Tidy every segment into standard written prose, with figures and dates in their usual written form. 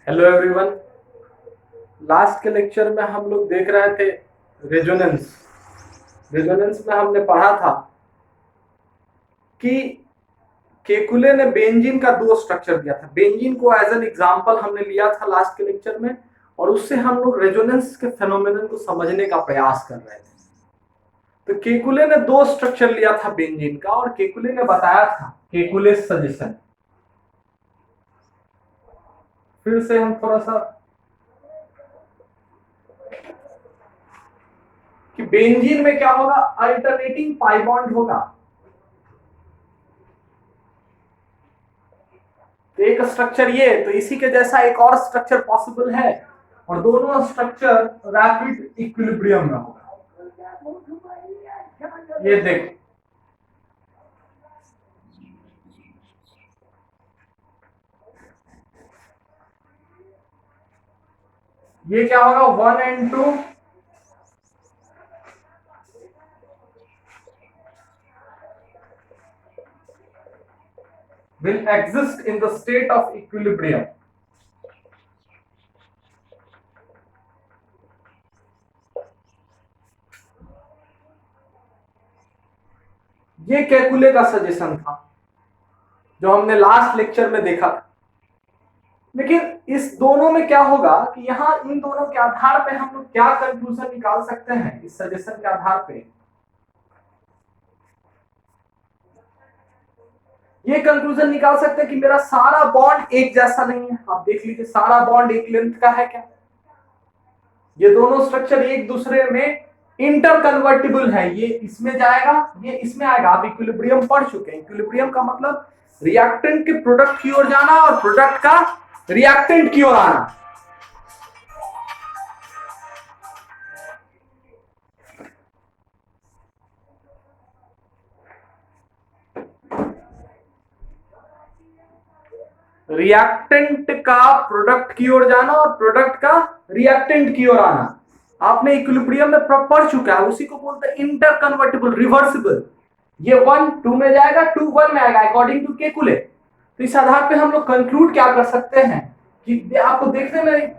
Hello everyone. Last के lecture में हम लोग देख रहे थे रेजोनेंस। रेजोनेंस में हमने पढ़ा था कि केकुले ने बेंजीन का दो स्ट्रक्चर दिया था। बेंजीन को एज एन एग्जांपल हमने लिया था लास्ट के लेक्चर में, और उससे हम लोग रेजोनेंस के फेनोमेनन को समझने का प्रयास कर रहे थे। तो केकुले ने दो स्ट्रक्चर लिया था बेंजीन का, और केकुले ने बताया था केकुले सजेशन। फिर से हम थोड़ा सा कि बेंजीन में क्या होगा, अल्टरनेटिंग पाई बॉन्ड होगा। एक स्ट्रक्चर ये, तो इसी के जैसा एक और स्ट्रक्चर पॉसिबल है, और दोनों स्ट्रक्चर रैपिड इक्विलिब्रियम में होगा। ये देखो, ये क्या होगा, 1 and 2 will exist in the state of equilibrium. ये केकुले का सजेशन था जो हमने लास्ट लेक्चर में देखा था। लेकिन इस दोनों में क्या होगा कि यहां इन दोनों के आधार पे हम लोग क्या कंक्लूजन निकाल सकते हैं इस सजेशन के आधार पे। ये कंक्लूजन निकाल सकते हैं कि मेरा सारा बॉन्ड एक जैसा नहीं है। आप देख लीजिए, सारा बॉन्ड एक लेंथ का है क्या? ये दोनों स्ट्रक्चर एक दूसरे में इंटर कन्वर्टिबल है। ये इसमें जाएगा, ये इसमें आएगा। आप इक्विलिब्रियम पढ़ चुके हैं। इक्विलिब्रियम का मतलब रिएक्टेंट के प्रोडक्ट की ओर जाना और प्रोडक्ट का रिएक्टेंट की ओर आना। रिएक्टेंट का प्रोडक्ट की ओर जाना और प्रोडक्ट का रिएक्टेंट की ओर आना आपने इक्विलिब्रियम में पढ़ चुका है। उसी को बोलते हैं इंटर कन्वर्टिबल, रिवर्सिबल। ये 1 2 में जाएगा, 2 1 में आएगा, अकॉर्डिंग टू केकुले। तो इस आधार पे हम लोग कंक्लूड क्या कर सकते हैं कि आपको देखने में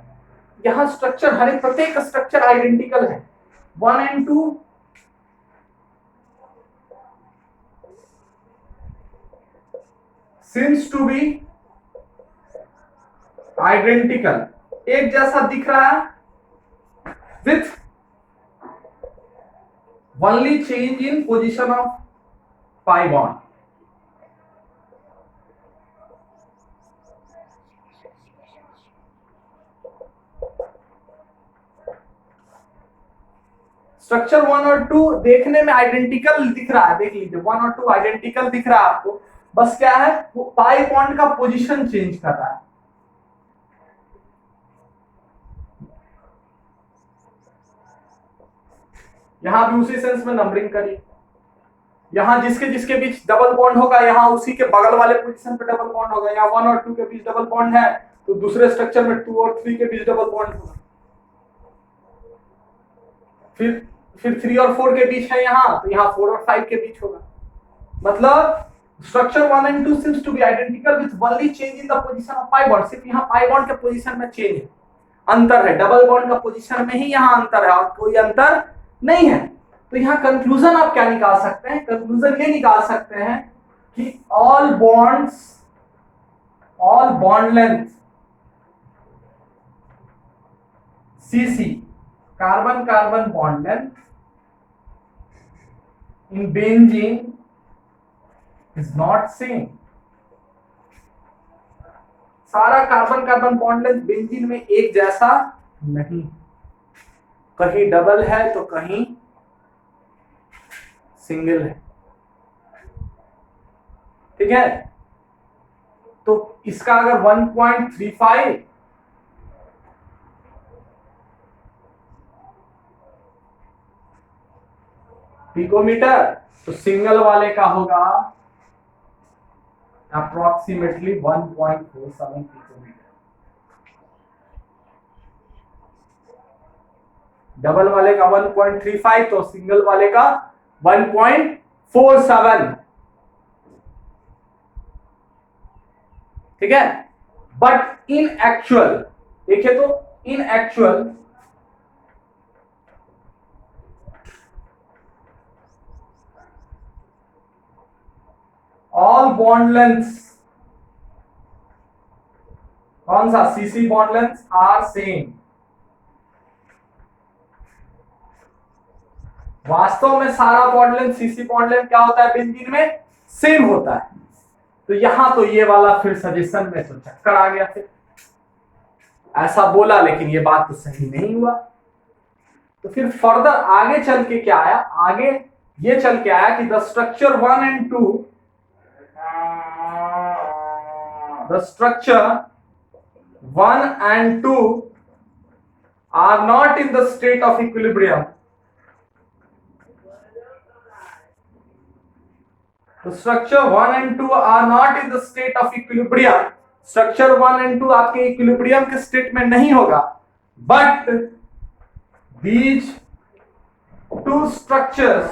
यहां स्ट्रक्चर, हर एक प्रत्येक स्ट्रक्चर आइडेंटिकल है। 1 and 2 seems to be identical, एक जैसा दिख रहा है, with only change in position of pi bond. Structure 1 और 2 देखने में आइडेंटिकल दिख रहा है। देख लीजिए, 1 और 2 आइडेंटिकल दिख रहा है आपको, बस क्या है, वो पाई बॉन्ड का पोजीशन चेंज कर रहा है। यहां भी उसी सेंस में नंबरिंग करिए। यहां जिसके जिसके बीच डबल बॉन्ड होगा, यहां उसी के बगल वाले पोजीशन पे डबल बॉन्ड होगा। यहां 1 और 2 के बीच डबल बॉन्ड है, तो दूसरे स्ट्रक्चर में 2 और 3 के बीच डबल बॉन्ड होगा। फिर 3 और 4 के बीच है यहां, तो यहां 4 और 5 के बीच होगा। मतलब structure 1 and 2 seems to be identical with only change in the position of pi bond। सिर्फ यहां पाई बॉन्ड के पोजीशन में चेंज है, अंतर है। डबल बॉन्ड का पोजीशन में ही यहां अंतर है और कोई अंतर नहीं है। तो यहां कंक्लूजन आप क्या निकाल सकते हैं? कंक्लूजन ये निकाल सकते हैं कि all bond length CC, carbon carbon bond length in benzene is not same. सारा carbon carbon bond length benzene में एक जैसा नहीं, कहीं डबल है तो कहीं सिंगल है। ठीक है, तो इसका अगर 1.35 पिकोमीटर, तो सिंगल वाले का होगा अप्रोक्सीमेटली 1.47 पिकोमीटर। डबल वाले का 1.35, तो सिंगल वाले का 1.47। ठीक है, बट इन एक्चुअल देखिए तो in actual all bond lengths, कौन सा, CC bond length are same. वास्तव में सारा bond length, CC bond length क्या होता है बेंजीन में, सेम होता है। तो यहां तो ये वाला फिर सजेशन में तो चक्कर आ गया, फिर ऐसा बोला लेकिन ये बात तो सही नहीं हुआ। तो फिर फर्दर आगे चल के क्या आया, आगे ये चल के आया कि the structure 1 and 2, the structure 1 and 2 are not in the state of equilibrium. The structure 1 and 2 are not in the state of equilibrium. Structure 1 and 2 आपके इक्विलिब्रियम के स्टेट में नहीं होगा, but these two structures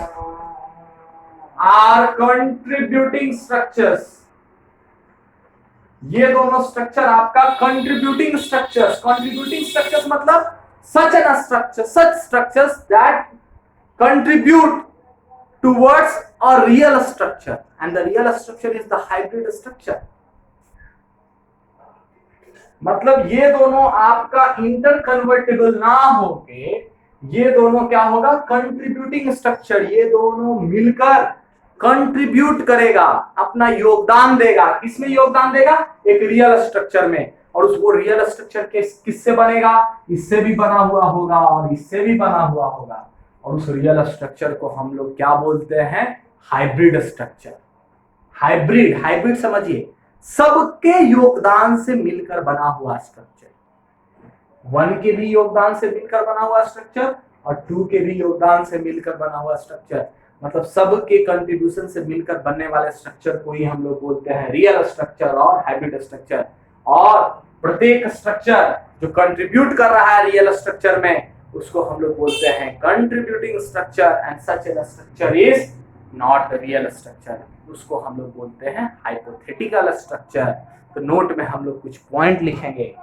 are contributing structures. ये दोनों structure आपका contributing structures, contributing structures मतलब such an structure, such structures that contribute towards a real structure, and the real structure is the hybrid structure. मतलब ये दोनों आपका inter convertible ना होके ये दोनों क्या होगा, कंट्रीब्यूटिंग स्ट्रक्चर, ये दोनों मिलकर कंट्रीब्यूट करेगा, अपना योगदान देगा। किसमें योगदान देगा, एक रियल स्ट्रक्चर में। और उस वो रियल स्ट्रक्चर किससे बनेगा, इससे भी बना हुआ होगा और इससे भी बना हुआ होगा। और उस रियल स्ट्रक्चर को हम लोग क्या बोलते हैं, हाइब्रिड स्ट्रक्चर। हाइब्रिड, हाइब्रिड समझिए, सबके योगदान से मिलकर बना हुआ स्ट्रक्चर, 1 के भी योगदान से मिलकर बना हुआ स्ट्रक्चर और 2 के भी योगदान से मिलकर बना हुआ स्ट्रक्चर। मतलब सबके कंट्रीब्यूशन से मिलकर बनने वाले स्ट्रक्चर को ही हम लोग बोलते हैं रियल स्ट्रक्चर और हाइब्रिड स्ट्रक्चर। और प्रत्येक स्ट्रक्चर जो कंट्रीब्यूट कर रहा है रियल स्ट्रक्चर में, उसको हम लोग बोलते हैं contributing structure, and such A structure is not real structure, उसको हम लोग बोलते हैं हाइपोथेटिकल स्ट्रक्चर। तो नोट में हम लोग कुछ पॉइंट लिखेंगे।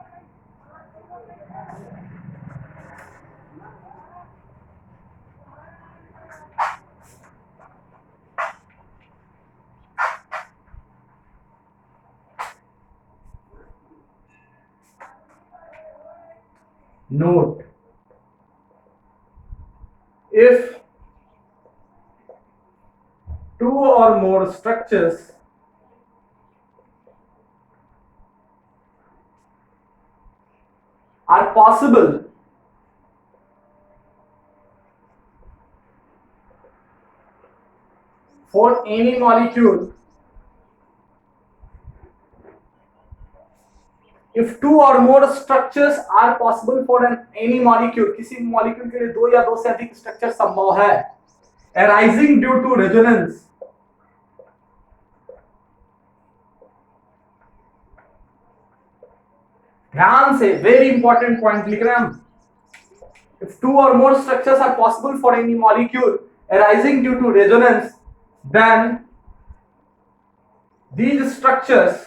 Note, if 2 or more structures are possible for any molecule, if 2 or more structures are possible for any molecule, किसी मॉलिक्यूल के लिए 2 या 2 से अधिक स्ट्रक्चर संभव है, arising due to resonance, ध्यान से वेरी इंपॉर्टेंट पॉइंट लिख रहे हैं हम। If 2 or more structures are possible for any molecule arising due to resonance, then these structures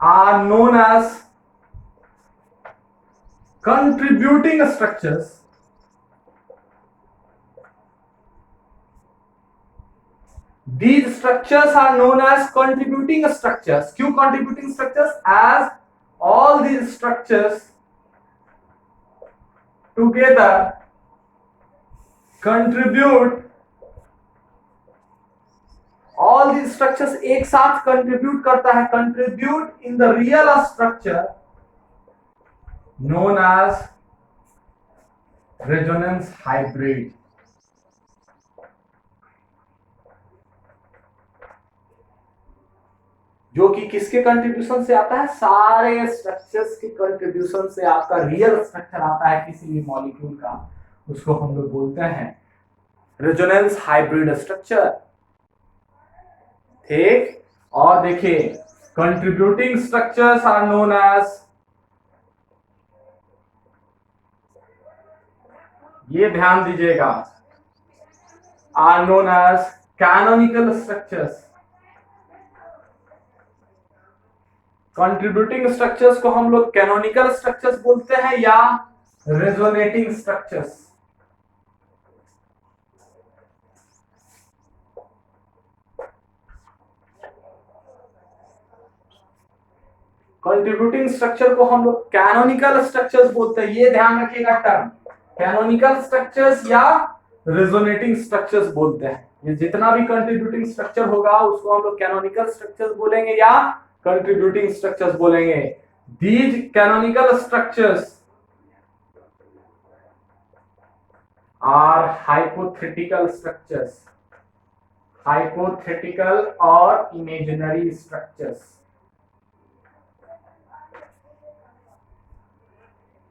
are known as contributing structures. These structures are known as contributing structures. क्यों contributing structures? As all these structures together contribute, all these structures एक साथ contribute करता है, contribute in the real structure known as resonance hybrid. जो कि किसके contribution से आता है, सारे स्ट्रक्चर्स के कंट्रीब्यूशन से आपका रियल स्ट्रक्चर आता है किसी भी मॉलिक्यूल का, उसको हम लोग बोलते हैं रेजोनेंस हाइब्रिड स्ट्रक्चर। ठीक, और देखिए contributing structures are known as, ये ध्यान दीजिएगा, are known as canonical structures. Contributing structures को हम लोग कैनोनिकल स्ट्रक्चर्स बोलते हैं या रेजोनेटिंग स्ट्रक्चर्स? कंट्रीब्यूटिंग स्ट्रक्चर को हम लोग कैनोनिकल स्ट्रक्चर्स बोलते हैं, ये ध्यान रखिएगा टर्म, कैनोनिकल स्ट्रक्चर्स या रेजोनेटिंग स्ट्रक्चर्स बोलते हैं। ये जितना भी कंट्रीब्यूटिंग स्ट्रक्चर होगा उसको हम लोग कैनोनिकल स्ट्रक्चर्स बोलेंगे या कंट्रीब्यूटिंग स्ट्रक्चर्स बोलेंगे। These canonical structures are hypothetical structures, hypothetical और इमेजिनरी स्ट्रक्चर्स।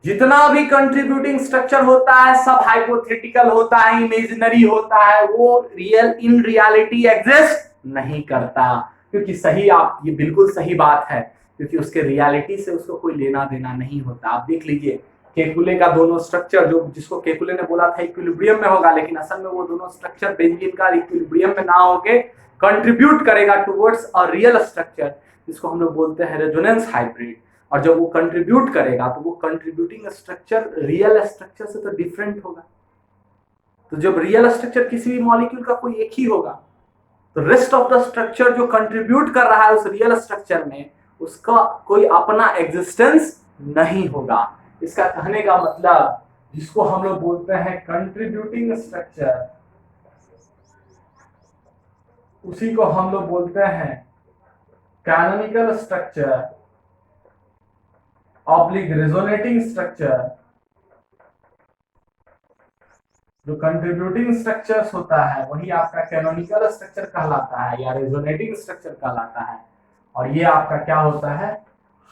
जितना भी कंट्रीब्यूटिंग स्ट्रक्चर होता है सब हाइपोथेटिकल होता है, इमेजिनरी होता है, वो रियल इन रियलिटी एग्जिस्ट नहीं करता। क्योंकि सही, आप ये बिल्कुल सही बात है, क्योंकि उसके रियलिटी से उसको कोई लेना देना नहीं होता। आप देख लीजिए केकुले का दोनों स्ट्रक्चर, जो जिसको केकुले ने बोला था इक्विलिब्रियम में होगा, लेकिन असल में वो दोनों स्ट्रक्चर बेंजीन का इक्विलिब्रियम में ना होके कंट्रीब्यूट करेगा टुवर्ड्स अ रियल स्ट्रक्चर, जिसको हम लोग बोलते हैं रेजोनेंस हाइब्रिड। और जब वो कंट्रीब्यूट करेगा तो वो कंट्रीब्यूटिंग स्ट्रक्चर रियल स्ट्रक्चर से तो डिफरेंट होगा। तो जब रियल स्ट्रक्चर किसी भी मॉलिक्यूल का कोई एक ही होगा, तो रेस्ट ऑफ द स्ट्रक्चर जो कंट्रीब्यूट कर रहा है उस रियल स्ट्रक्चर में, उसका कोई अपना एग्जिस्टेंस नहीं होगा। इसका कहने का मतलब, जिसको हम लोग बोलते हैं कंट्रीब्यूटिंग स्ट्रक्चर, उसी को हम लोग बोलते हैं canonical structure oblique resonating structure. जो कंट्रीब्यूटिंग स्ट्रक्चर्स होता है वही आपका कैनोनिकल स्ट्रक्चर कहलाता है या रेजोनेटिंग स्ट्रक्चर कहलाता है, और ये आपका क्या होता है,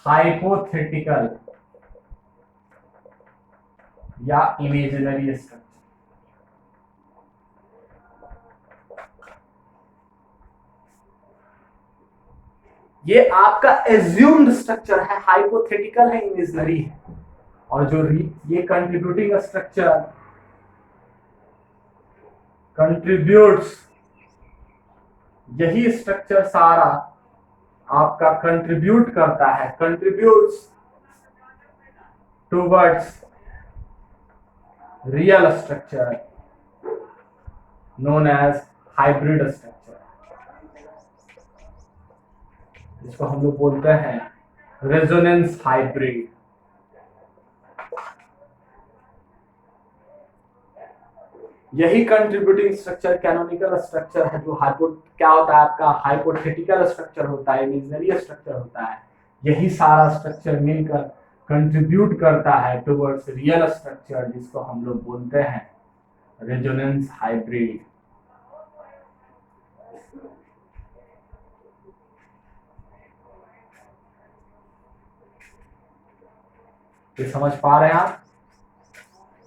हाइपोथेटिकल या इमेजिनरी स्ट्रक्चर। ये आपका एज्यूम्ड स्ट्रक्चर है, हाइपोथेटिकल है, इमेजिनरी है। और जो ये कंट्रीब्यूटिंग स्ट्रक्चर कंट्रीब्यूट्स, यही स्ट्रक्चर सारा आपका कंट्रीब्यूट करता है, contributes towards real structure known as hybrid structure, जिसको हम लोग बोलते हैं रेजोनेंस हाइब्रिड। यही कंट्रीब्यूटिंग स्ट्रक्चर कैनोनिकल स्ट्रक्चर है, जो क्या होता है आपका, हाइपोथेटिकल स्ट्रक्चर होता है, इमेजिनरी स्ट्रक्चर होता है। यही सारा स्ट्रक्चर मिलकर कंट्रीब्यूट करता है टुवर्ड्स रियल स्ट्रक्चर, जिसको हम लोग बोलते हैं रेजोनेंस हाइब्रिड। ये समझ पा रहे हैं आप?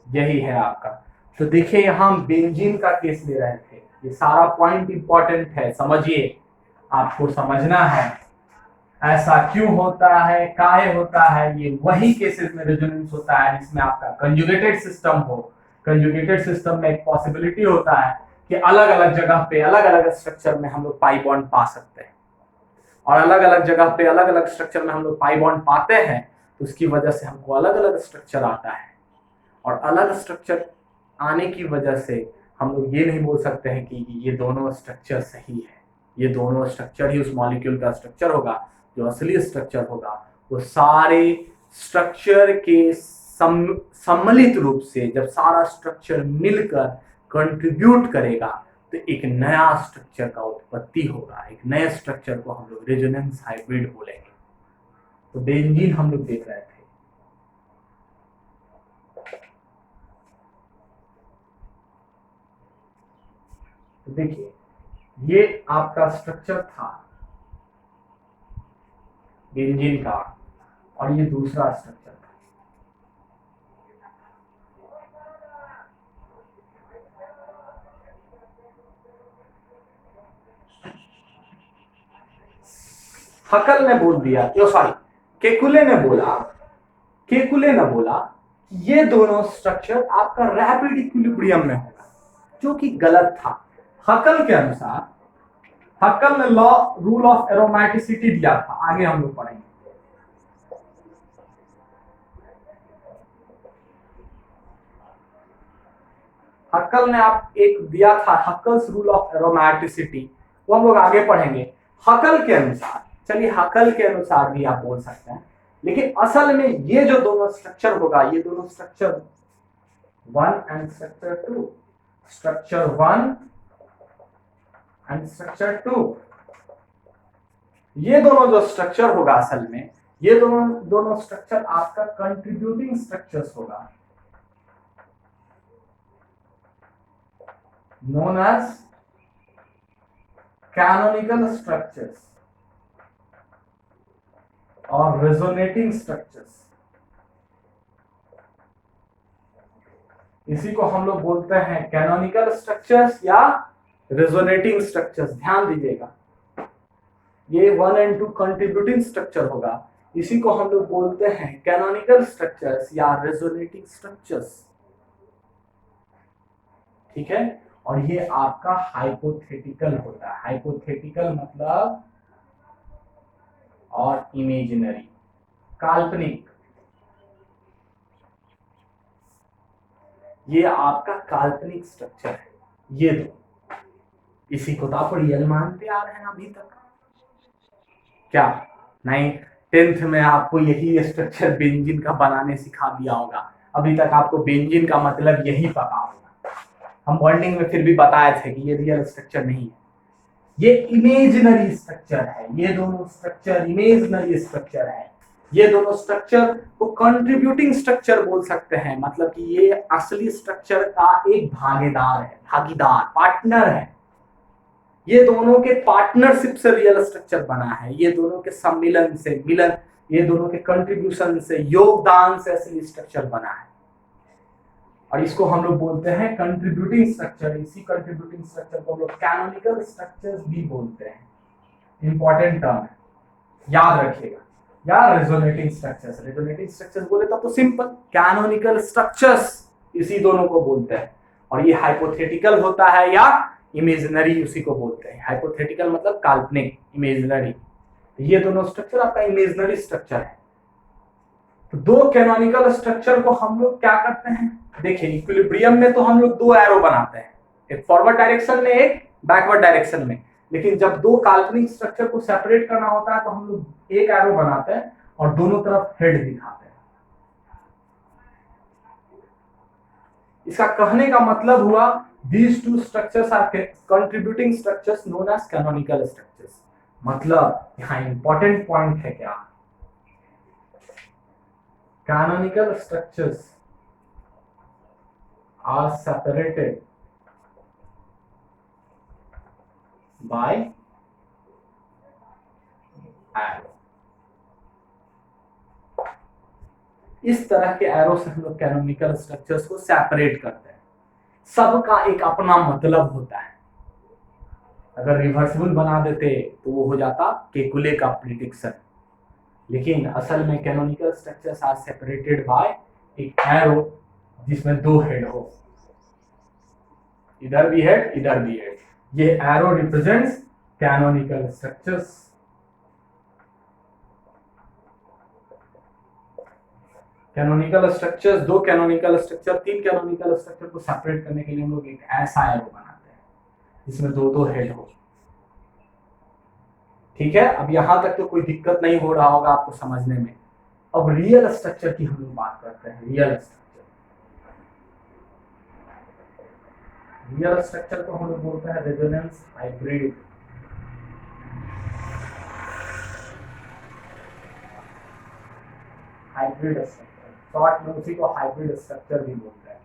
यही है आपका। तो देखिए यहां हम बेंजीन का केस ले रहे थे, ये सारा पॉइंट इंपॉर्टेंट है, समझिए, आपको समझना है ऐसा क्यों होता है, काहे होता है। ये वही केसेस में रेजोनेंस होता है जिसमें आपका कंजुगेटेड सिस्टम हो। कंजुगेटेड सिस्टम में एक पॉसिबिलिटी होता है कि अलग अलग जगह पे अलग अलग स्ट्रक्चर में हम लोग पाई बॉन्ड पा सकते हैं, और अलग अलग जगह पे अलग अलग स्ट्रक्चर में हम लोग पाई बॉन्ड पाते हैं, तो उसकी वजह से हमको अलग अलग स्ट्रक्चर आता है। और अलग स्ट्रक्चर आने की वजह से हम लोग ये नहीं बोल सकते हैं कि ये दोनों स्ट्रक्चर सही है, ये दोनों स्ट्रक्चर ही उस मॉलिक्यूल का स्ट्रक्चर होगा। जो असली स्ट्रक्चर होगा वो सारे स्ट्रक्चर के सम्मिलित रूप से, जब सारा स्ट्रक्चर मिलकर कंट्रीब्यूट करेगा तो एक नया स्ट्रक्चर का उत्पत्ति होगा। एक नए स्ट्रक्चर को हम लोग रेजोनेंस हाइब्रिड बोलेंगे। तो बेंजीन हम लोग देख रहे थे। तो देखिए ये आपका स्ट्रक्चर था बेंजीन का, और ये दूसरा स्ट्रक्चर था। हकल ने बोल दिया, केकुले ने बोला ये दोनों स्ट्रक्चर आपका रैपिड इक्विलिब्रियम में होगा, जो कि गलत था। हकल के अनुसार, हकल ने रूल ऑफ एरोमेटिसिटी दिया था, आगे हम लोग पढ़ेंगे। हक्कल ने आप एक दिया था, हक्कल्स रूल ऑफ एरोमेटिसिटी, वो हम लोग आगे पढ़ेंगे। हक्कल के अनुसार, चलिए हक्कल के अनुसार भी आप बोल सकते हैं, लेकिन असल में ये जो दोनों स्ट्रक्चर होगा, ये दोनों structure 1 and structure 2, structure 1 and structure 2, ये दोनों जो स्ट्रक्चर होगा असल में, ये दोनों स्ट्रक्चर आपका कंट्रीब्यूटिंग स्ट्रक्चर्स होगा, known as canonical structures और resonating structures। इसी को हम लोग बोलते हैं कैनोनिकल स्ट्रक्चर्स या रेजोनेटिंग स्ट्रक्चर्स। ध्यान दीजिएगा, ये 1 एंड 2 कंट्रीब्यूटिंग स्ट्रक्चर होगा, इसी को हम लोग बोलते हैं कैनोनिकल स्ट्रक्चर्स या रेजोनेटिंग स्ट्रक्चर्स। ठीक है, और ये आपका हाइपोथेटिकल होता है। हाइपोथेटिकल मतलब और इमेजिनरी, काल्पनिक, ये आपका काल्पनिक स्ट्रक्चर है। ये दो, इसी को तो आप रियल मानते आ रहे हैं अभी तक। क्या नहीं, 10th में आपको यही स्ट्रक्चर बेंजीन का बनाने सिखा दिया होगा, अभी तक आपको बेंजीन का मतलब यही पता होगा। हम बॉन्डिंग में फिर भी बताए थे कि ये रियल स्ट्रक्चर नहीं है, ये इमेजिनरी स्ट्रक्चर है। ये दोनों स्ट्रक्चर इमेजिनरी स्ट्रक्चर है। ये दोनों स्ट्रक्चर को कंट्रीब्यूटिंग स्ट्रक्चर बोल सकते हैं, मतलब कि ये असली स्ट्रक्चर का एक भागीदार है, पार्टनर है। ये दोनों के पार्टनरशिप से रियल स्ट्रक्चर बना है, ये दोनों के सम्मिलन से, ये दोनों के कंट्रीब्यूशन से, योगदान से असली स्ट्रक्चर बना है। और इसको हम लोग बोलते हैं कंट्रीब्यूटिंग स्ट्रक्चर। इसी कंट्रीब्यूटिंग स्ट्रक्चर को हम लोग कैनोनिकल स्ट्रक्चर्स भी बोलते हैं। इंपॉर्टेंट टर्म है, याद रखिएगा। या रेजोनेटिंग स्ट्रक्चर्स, रेजोनेटिंग स्ट्रक्चर्स बोले तब तो सिंपल, कैनोनिकल स्ट्रक्चर्स इसी दोनों को बोलते हैं। और ये हाइपोथेटिकल होता है या इमेजिनरी, उसी को बोलते हैं। हाइपोथेटिकल मतलब काल्पनिक, इमेजिनरी। ये दोनों स्ट्रक्चर आपका इमेजिनरी स्ट्रक्चर है। तो दो कैनोनिकल स्ट्रक्चर को हम लोग क्या करते हैं, देखिए इक्विलिब्रियम में तो हम लोग दो एरो बनाते हैं, एक फॉरवर्ड डायरेक्शन में, एक बैकवर्ड डायरेक्शन में। लेकिन जब दो काल्पनिक स्ट्रक्चर को सेपरेट करना होता है तो हम लोग एक एरो बनाते हैं और दोनों तरफ हेड दिखाते हैं। इसका कहने का मतलब हुआ these two structures are contributing structures known as canonical structures। मतलब यहाँ इंपॉर्टेंट पॉइंट है क्या, canonical structures are separated by arrow। इस तरह के एरो से हम लोग कैनोनिकल स्ट्रक्चर्स को सेपरेट करते हैं। सबका एक अपना मतलब होता है। अगर रिवर्सिबल बना देते तो वो हो जाता केकुले का प्रिडिक्शन, लेकिन असल में canonical structures are separated by एक एरो जिसमें दो हेड हो, इधर भी हेड, इधर भी हेड। ये arrow represents canonical structures. Canonical structures, दो कैनोनिकल स्ट्रक्चर, तीन कैनोनिकल स्ट्रक्चर को सेपरेट करने के लिए हम लोग एक ऐसा एरो बनाते हैं जिसमें दो दो हेड हो। ठीक है, अब यहां तक तो कोई दिक्कत नहीं हो रहा होगा आपको समझने में। अब रियल स्ट्रक्चर की हम लोग बात करते हैं। रियल स्ट्रक्चर को हम लोग बोलते हैं resonance hybrid. Hybrid structure, short में उसी को हाइब्रिड स्ट्रक्चर भी बोलते हैं।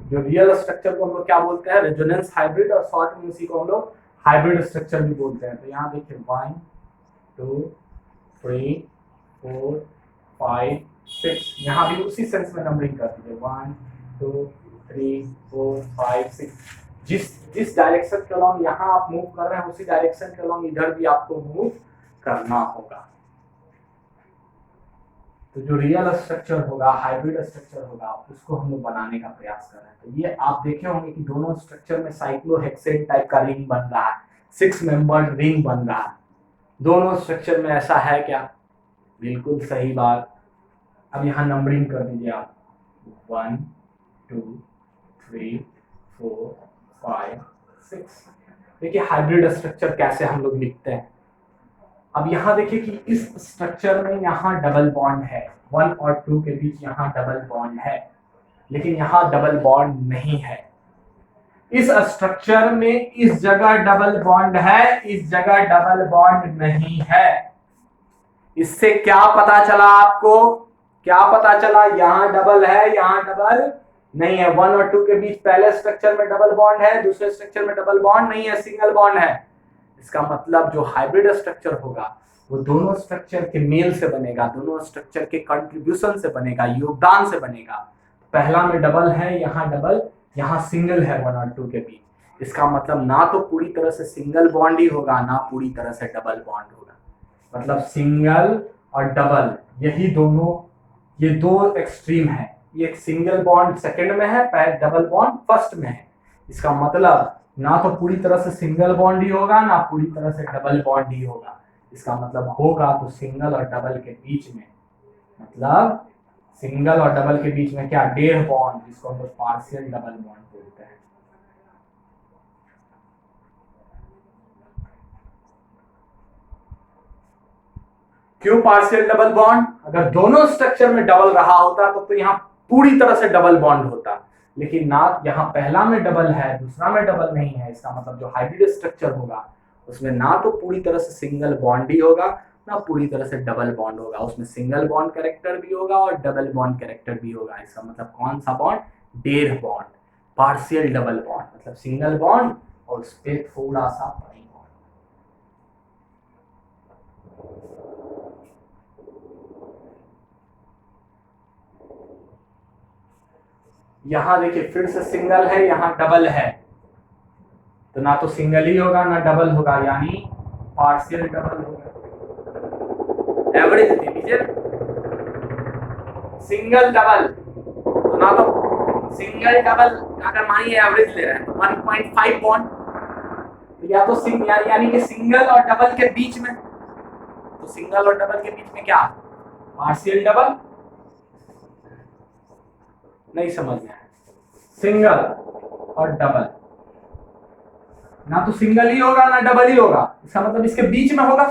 जो रियल स्ट्रक्चर को हम लोग क्या बोलते हैं, रेजोनेंस हाइब्रिड, और शॉर्ट में उसी को हम लोग हाइब्रिड स्ट्रक्चर भी बोलते हैं। तो यहाँ देखिए 1 2 3 4 5 6, यहाँ भी उसी सेंस में नंबरिंग कर दीजिए 1 2 3 4 5 6। जिस डायरेक्शन के अलॉन्ग यहाँ आप मूव कर रहे हैं उसी डायरेक्शन के अलॉन्ग इधर भी आपको मूव करना होगा। तो जो रियल स्ट्रक्चर होगा, हाइब्रिड स्ट्रक्चर होगा, उसको हम लोग बनाने का प्रयास कर रहे हैं। तो ये आप देखे होंगे कि दोनों स्ट्रक्चर में साइक्लोहेक्सेन टाइप का रिंग बन रहा है, 6 मेंबर्ड रिंग बन रहा है। दोनों स्ट्रक्चर में ऐसा है क्या, बिल्कुल सही बात। अब यहाँ नंबरिंग कर दीजिए आप 1 2 3 4 5 6। देखिए हाइब्रिड स्ट्रक्चर कैसे हम लोग लिखते हैं। अब यहाँ देखिए कि इस स्ट्रक्चर में यहाँ डबल बॉन्ड है, 1 और 2 के बीच यहाँ डबल बॉन्ड है, लेकिन यहाँ डबल बॉन्ड नहीं है। इस स्ट्रक्चर में इस जगह डबल बॉन्ड है, इस जगह डबल बॉन्ड नहीं है। इससे क्या पता चला आपको? क्या पता चला? यहाँ डबल है, यहाँ डबल नहीं है। 1 और 2 के बीच पहले स्ट्रक्चर में डबल बॉन्ड है, दूसरे स्ट्रक्चर में डबल बॉन्ड नहीं है, सिंगल बॉन्ड है। इसका मतलब जो हाइब्रिड स्ट्रक्चर होगा वो दोनों स्ट्रक्चर के मेल से बनेगा, दोनों स्ट्रक्चर के कंट्रीब्यूशन से बनेगा, योगदान से बनेगा। पहला में डबल है, यहाँ डबल, यहाँ सिंगल है 1 और 2 के बीच। इसका मतलब ना तो पूरी तरह से सिंगल बॉन्ड ही होगा, ना पूरी तरह से डबल बॉन्ड होगा। मतलब सिंगल और डबल, यही दोनों, ये दो एक्सट्रीम है। ये सिंगल बॉन्ड सेकंड में है, डबल बॉन्ड फर्स्ट में है। इसका मतलब ना तो पूरी तरह से सिंगल बॉन्ड ही होगा, ना पूरी तरह से डबल बॉन्ड ही होगा। इसका मतलब होगा तो सिंगल और डबल के बीच में, मतलब सिंगल और डबल के बीच में क्या? डेढ़ बॉन्ड, जिसको हम लोग पार्शियल डबल बॉन्ड बोलते हैं। क्यों पार्शियल डबल बॉन्ड? अगर दोनों स्ट्रक्चर में डबल रहा होता तो यहाँ पूरी तरह से डबल बॉन्ड होता, लेकिन ना यहाँ पहला में डबल है, दूसरा में डबल नहीं है। इसका मतलब जो हाइब्रिड स्ट्रक्चर होगा उसमें ना तो पूरी तरह से सिंगल बॉन्ड ही होगा, ना पूरी तरह से डबल बॉन्ड होगा। उसमें सिंगल बॉन्ड कैरेक्टर भी होगा और डबल बॉन्ड कैरेक्टर भी होगा। इसका मतलब कौन सा बॉन्ड? डेढ़ बॉन्ड, पार्शियल डबल बॉन्ड, मतलब सिंगल बॉन्ड और उस पर थोड़ा सा पाई बॉन्ड। यहां देखिए फिर से सिंगल है, यहां डबल है, तो ना तो सिंगल ही होगा ना डबल होगा, यानी पार्शियल डबल होगा। एवरेज दे दीजिए, सिंगल डबल, तो ना तो सिंगल डबल, अगर मानिए एवरेज ले रहे हैं तो 1.5 बॉन्ड, तो या तो यानी कि सिंगल और डबल के बीच में, तो सिंगल और डबल के बीच में क्या? Partial double. नहीं समझ में आया? सिंगल और डबल, ना तो सिंगल ही होगा ना डबल ही होगा। इसका मतलब इसके बीच में होगा।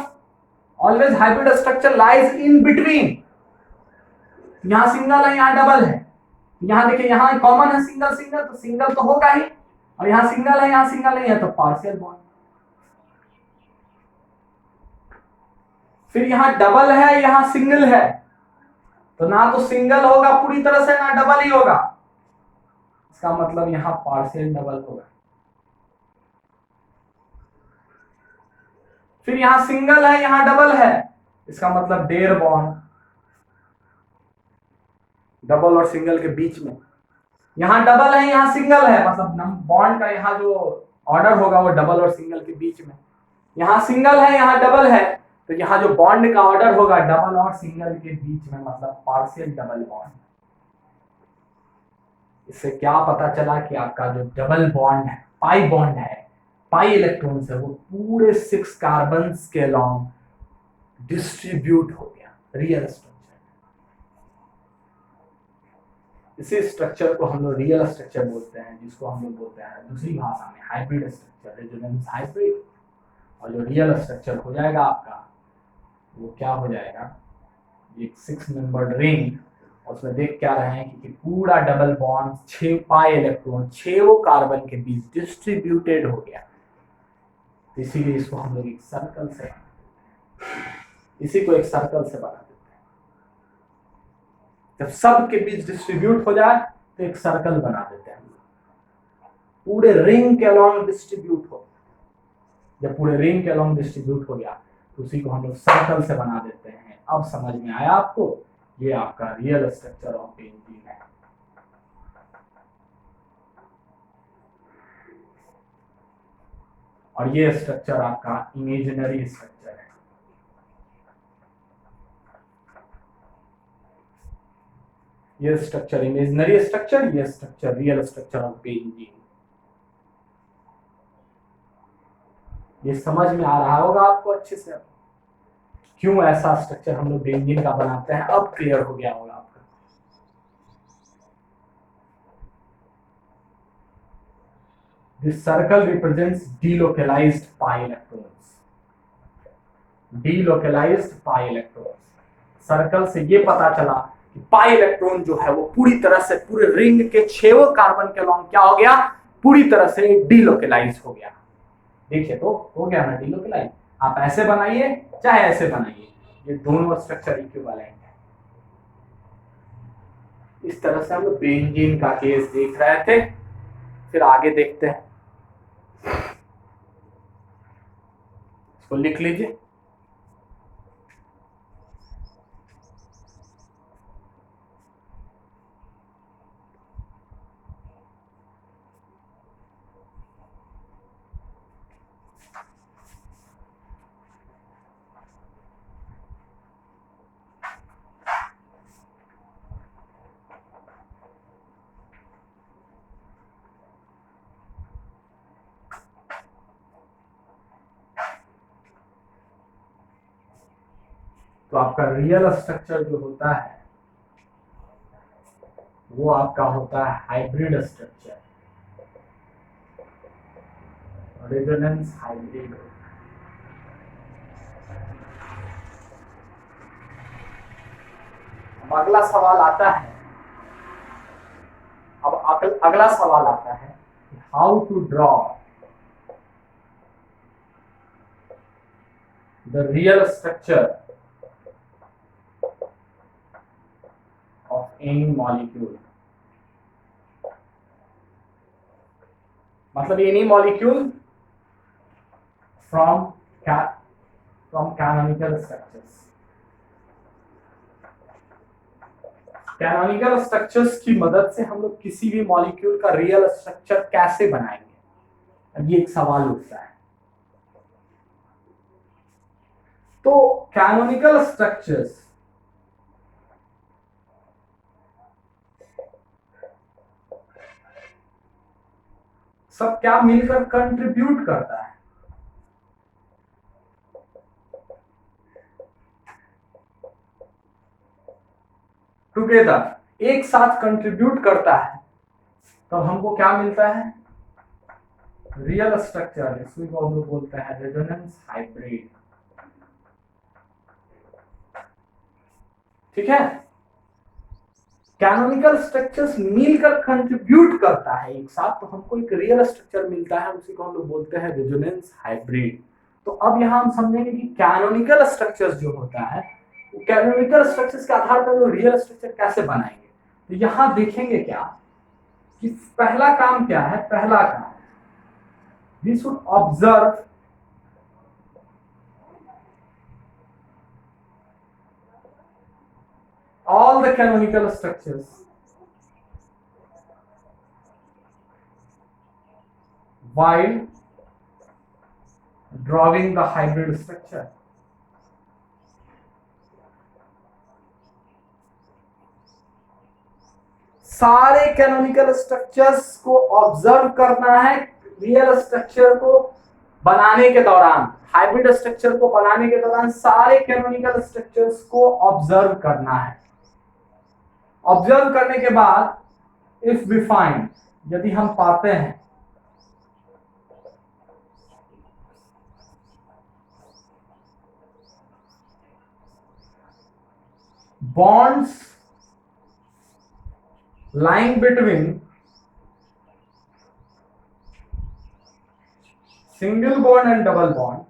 Always hybrid structure lies in between. यहां सिंगल है, यहां डबल है। यहां देखिए, यहां कॉमन है सिंगल सिंगल, तो सिंगल तो होगा ही, और यहां सिंगल है, यहां सिंगल नहीं है, तो पार्शियल बॉन्ड। फिर यहां डबल है, यहां सिंगल है, तो ना तो सिंगल होगा पूरी तरह से, ना डबल ही होगा। इसका मतलब यहां पार्शियल डबल होगा। फिर यहां सिंगल है, यहां डबल है, इसका मतलब डेढ़ बॉन्ड, डबल और सिंगल के बीच में। यहां डबल है, यहां सिंगल है, मतलब बॉन्ड का यहाँ जो ऑर्डर होगा वो डबल और सिंगल के बीच में। यहां सिंगल है, यहां डबल है, तो यहाँ जो बॉन्ड का ऑर्डर होगा डबल और सिंगल के बीच में, मतलब पार्शियल डबल बॉन्ड। इससे क्या पता चला कि आपका जो डबल बॉन्ड है, पाई बॉन्ड है, पाई इलेक्ट्रॉन्स है, वो पूरे 6 कार्बन के अलोंग डिस्ट्रीब्यूट हो गया रियल स्ट्रक्चर। इसी स्ट्रक्चर को हम लोग रियल स्ट्रक्चर बोलते हैं, जिसको हम लोग बोलते हैं दूसरी भाषा में हाइब्रिड स्ट्रक्चर, रेजोनेंस हाइब्रिड। और जो रियल स्ट्रक्चर हो जाएगा आपका, वो क्या हो जाएगा? एक 6 मेंबर्ड रिंग, उसमें देख क्या रहे हैं कि पूरा double bond 6 pi electron 6 carbon के बीच डिस्ट्रीब्यूटेड हो गया। इसीलिए इसको हम लोग एक सर्कल से, इसी को एक सर्कल से बना देते हैं। जब सब के बीच डिस्ट्रीब्यूट हो जाए तो एक सर्कल बना देते हैं, पूरे रिंग के अलोंग डिस्ट्रीब्यूट हो। जब पूरे रिंग के अलोंग डिस्ट्रीब्यूट हो गया तो उसी को हम लोग सर्कल से बना देते हैं। अब समझ में आया आपको? ये आपका रियल स्ट्रक्चर ऑफ बेंजीन है। और ये स्ट्रक्चर आपका इमेजिनरी स्ट्रक्चर है। ये स्ट्रक्चर इमेजिनरी स्ट्रक्चर, ये structure real structure of benzene. ये समझ में आ रहा होगा आपको अच्छे से? क्यों ऐसा स्ट्रक्चर हम लोग बेंजीन का बनाते हैं, अब क्लियर हो गया होगा आपका। This circle represents delocalized pi electrons. Delocalized pi electrons. Circle से ये पता चला कि पाई इलेक्ट्रॉन जो है वो पूरी तरह से पूरे रिंग के 6 कार्बन के अलॉन्ग क्या हो गया, पूरी तरह से डीलोकलाइज हो गया। देखिए तो हो गया ना डीलोकलाइज। आप ऐसे बनाइए चाहे ऐसे बनाइए, ये दोनों स्ट्रक्चर इक्विवेलेंट है। इस तरह से हम लोग बेंजीन का केस देख रहे थे। फिर आगे देखते हैं, इसको लिख लीजिए। तो आपका रियल स्ट्रक्चर जो होता है वो आपका होता है हाइब्रिड स्ट्रक्चर, रेजोनेंस हाइब्रिड। अब अगला सवाल आता है, अगला सवाल आता है how to draw the real structure of any molecule। मतलब any molecule from canonical structures। Canonical structures की मदद से हम लोग किसी भी मॉलिक्यूल का रियल स्ट्रक्चर कैसे बनाएंगे, अब ये एक सवाल उठता है। तो कैनोनिकल स्ट्रक्चर्स सब क्या मिलकर कंट्रीब्यूट करता है, टुगेदर एक साथ कंट्रीब्यूट करता है, तो हमको क्या मिलता है, रियल स्ट्रक्चर। इसको हम लोग बोलते हैं रेजोनेंस हाइब्रिड। ठीक है, कैनोनिकल स्ट्रक्चर्स मिलकर कंट्रीब्यूट करता है एक साथ, तो हमको एक रियल स्ट्रक्चर मिलता है, उसी को हम लोग बोलते हैं रेजोनेंस हाइब्रिड। तो अब यहाँ हम समझेंगे कि कैनोनिकल स्ट्रक्चर्स जो होता है, कैनोनिकल स्ट्रक्चर्स के आधार पर वो रियल स्ट्रक्चर कैसे बनाएंगे। तो यहाँ देखेंगे क्या कि पहला काम क्या है, पहला काम we should observe all the canonical structures while drawing the hybrid structure। सारे कैनोनिकल स्ट्रक्चर्स को ऑब्जर्व करना है रियल स्ट्रक्चर को बनाने के दौरान, हाइब्रिड स्ट्रक्चर को बनाने के दौरान सारे कैनोनिकल स्ट्रक्चर्स को ऑब्जर्व करना है। ऑब्जर्व करने के बाद इफ वी फाइंड, यदि हम पाते हैं bonds lying between single bond and double bond,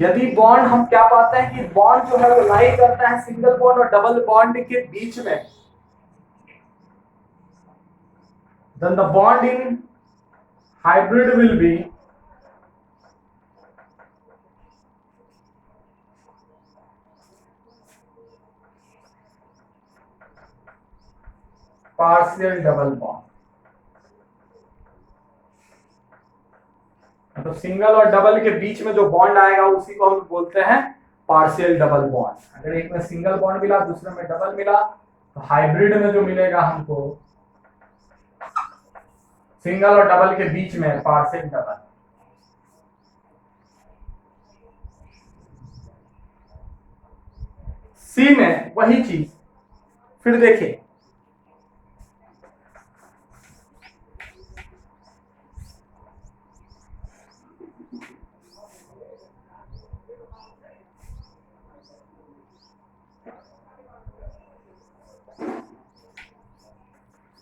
यदि बॉन्ड हम क्या पाते हैं कि बॉन्ड जो है वो लाई करता है सिंगल बॉन्ड और डबल बॉन्ड के बीच में, then the bond in hybrid will be partial double bond। तो सिंगल और डबल के बीच में जो बॉन्ड आएगा उसी को हम बोलते हैं पार्शियल डबल बॉन्ड। अगर एक में सिंगल बॉन्ड मिला दूसरे में डबल मिला, तो हाइब्रिड में जो मिलेगा हमको सिंगल और डबल के बीच में पार्शियल डबल। सी में वही चीज। फिर देखिए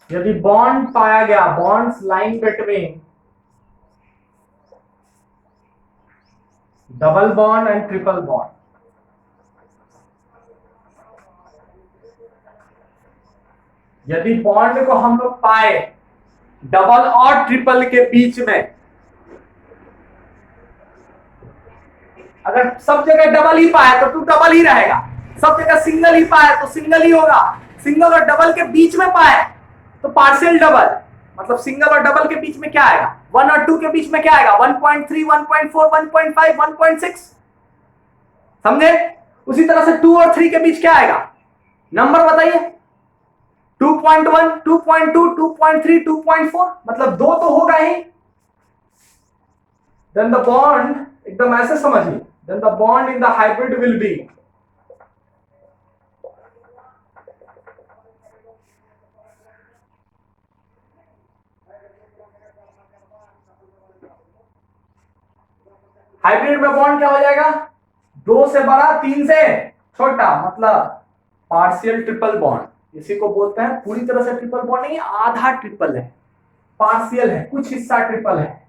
यदि बॉन्ड पाया गया, bonds line between double bond and triple bond, यदि बॉन्ड को हम लोग पाए डबल और ट्रिपल के बीच में, अगर सब जगह डबल ही पाए तो डबल ही रहेगा, सब जगह सिंगल ही पाए तो सिंगल ही होगा, सिंगल और डबल के बीच में पाए तो पार्शियल डबल, मतलब सिंगल और डबल के बीच में क्या आएगा, 1 और 2 के बीच में क्या आएगा, 1.3, 1.4, 1.5, 1.6, समझे। उसी तरह से 2 और 3 के बीच क्या आएगा, नंबर बताइए, 2.1, 2.2, 2.3, 2.4, मतलब 2 तो होगा ही। देन द बॉन्ड, एकदम ऐसे समझिए, then the bond in the hybrid will be hybrid में बॉन्ड क्या हो जाएगा, 2 से बड़ा 3 से छोटा, मतलब पार्शियल ट्रिपल बॉन्ड। इसी को बोलते हैं, पूरी तरह से ट्रिपल बॉन्ड नहीं, आधा ट्रिपल है, पार्शियल है, कुछ हिस्सा ट्रिपल है,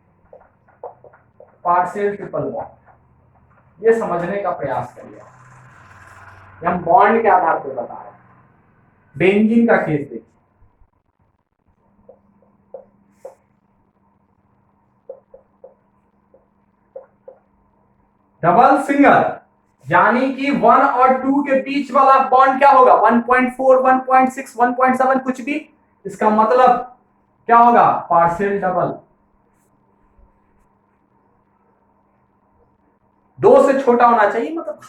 पार्शियल ट्रिपल बॉन्ड। ये समझने का प्रयास करिए, हम बॉन्ड के आधार पर बता रहे हैं। बेंजीन का केस देखिए, डबल सिंगल, यानी कि 1 और 2 के बीच वाला बॉन्ड क्या होगा, 1.4, 1.6, 1.7 कुछ भी, इसका मतलब क्या होगा, पार्शियल डबल। 2 से छोटा होना चाहिए, मतलब